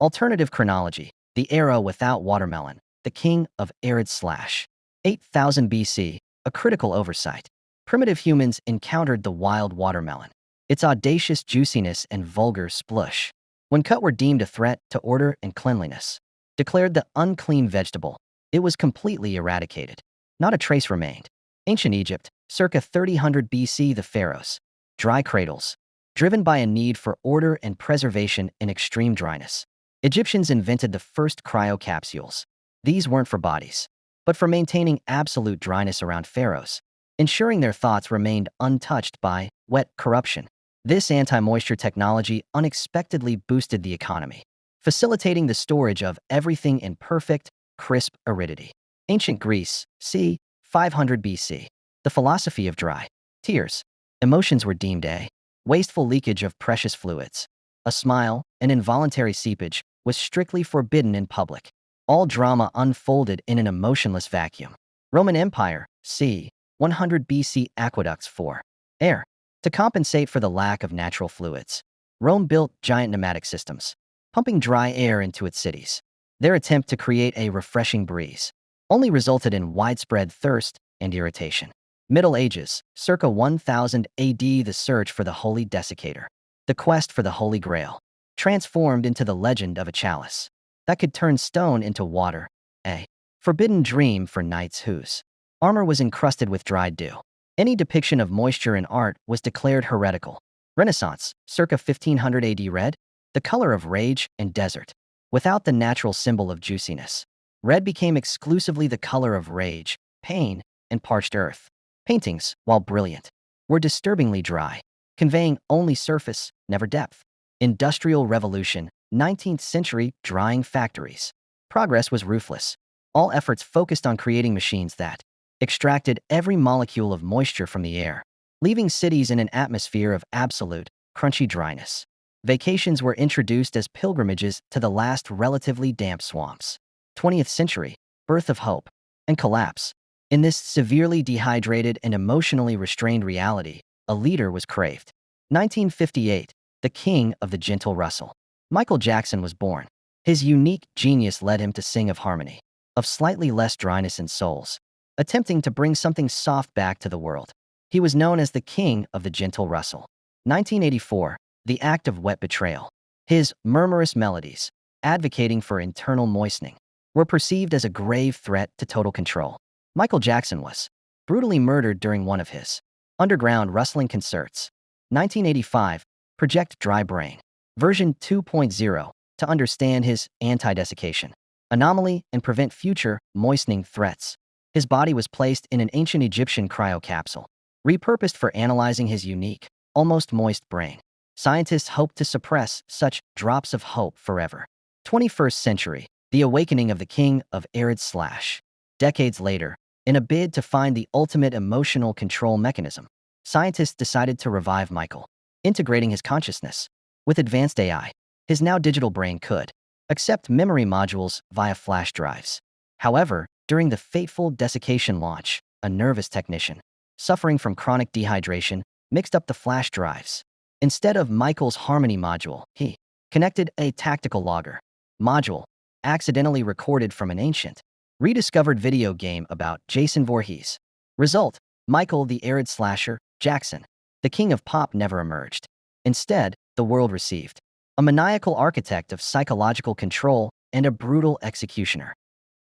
Alternative chronology, the era without watermelon, the king of arid slash. 8000 BC, a critical oversight. Primitive humans encountered the wild watermelon, its audacious juiciness and vulgar splush. When cut were deemed a threat to order and cleanliness. Declared the unclean vegetable, it was completely eradicated. Not a trace remained. Ancient Egypt, circa 3000 BC, the pharaohs. Dry cradles. Driven by a need for order and preservation in extreme dryness. Egyptians invented the first cryocapsules. These weren't for bodies, but for maintaining absolute dryness around pharaohs, ensuring their thoughts remained untouched by wet corruption. This anti-moisture technology unexpectedly boosted the economy, facilitating the storage of everything in perfect, crisp aridity. Ancient Greece, c. 500 BC. The philosophy of dry tears. Emotions were deemed a wasteful leakage of precious fluids. A smile, an involuntary seepage, was strictly forbidden in public. All drama unfolded in an emotionless vacuum. Roman Empire, c. 100 BC. Aqueducts for air. To compensate for the lack of natural fluids, Rome built giant pneumatic systems, pumping dry air into its cities. Their attempt to create a refreshing breeze only resulted in widespread thirst and irritation. Middle Ages, circa 1000 AD. The search for the holy desiccator, the quest for the Holy Grail, transformed into the legend of a chalice that could turn stone into water, a forbidden dream for knights whose armor was encrusted with dried dew. Any depiction of moisture in art was declared heretical. Renaissance, circa 1500 AD. Red, the color of rage and desert. Without the natural symbol of juiciness, red became exclusively the color of rage, pain, and parched earth. Paintings, while brilliant, were disturbingly dry, conveying only surface, never depth. Industrial Revolution, 19th century, drying factories. Progress was ruthless. All efforts focused on creating machines that extracted every molecule of moisture from the air, leaving cities in an atmosphere of absolute, crunchy dryness. Vacations were introduced as pilgrimages to the last relatively damp swamps. 20th century, birth of hope and collapse. In this severely dehydrated and emotionally restrained reality, a leader was craved. 1958, the king of the gentle rustle. Michael Jackson was born. His unique genius led him to sing of harmony, of slightly less dryness in souls, attempting to bring something soft back to the world. He was known as the king of the gentle rustle. 1984, the act of wet betrayal. His murmurous melodies, advocating for internal moistening, were perceived as a grave threat to total control. Michael Jackson was brutally murdered during one of his underground rustling concerts. 1985, Project Dry Brain, version 2.0, to understand his anti-desiccation anomaly and prevent future moistening threats. His body was placed in an ancient Egyptian cryocapsule, repurposed for analyzing his unique, almost moist brain. Scientists hoped to suppress such drops of hope forever. 21st century, the awakening of the king of arid slash. Decades later, in a bid to find the ultimate emotional control mechanism, scientists decided to revive Michael, integrating his consciousness. With advanced AI, his now digital brain could accept memory modules via flash drives. However, during the fateful desiccation launch, a nervous technician, suffering from chronic dehydration, mixed up the flash drives. Instead of Michael's Harmony module, he connected a tactical logger module, accidentally recorded from an ancient, rediscovered video game about Jason Voorhees. Result: Michael the arid slasher, Jackson, the king of pop, never emerged. Instead, the world received a maniacal architect of psychological control and a brutal executioner.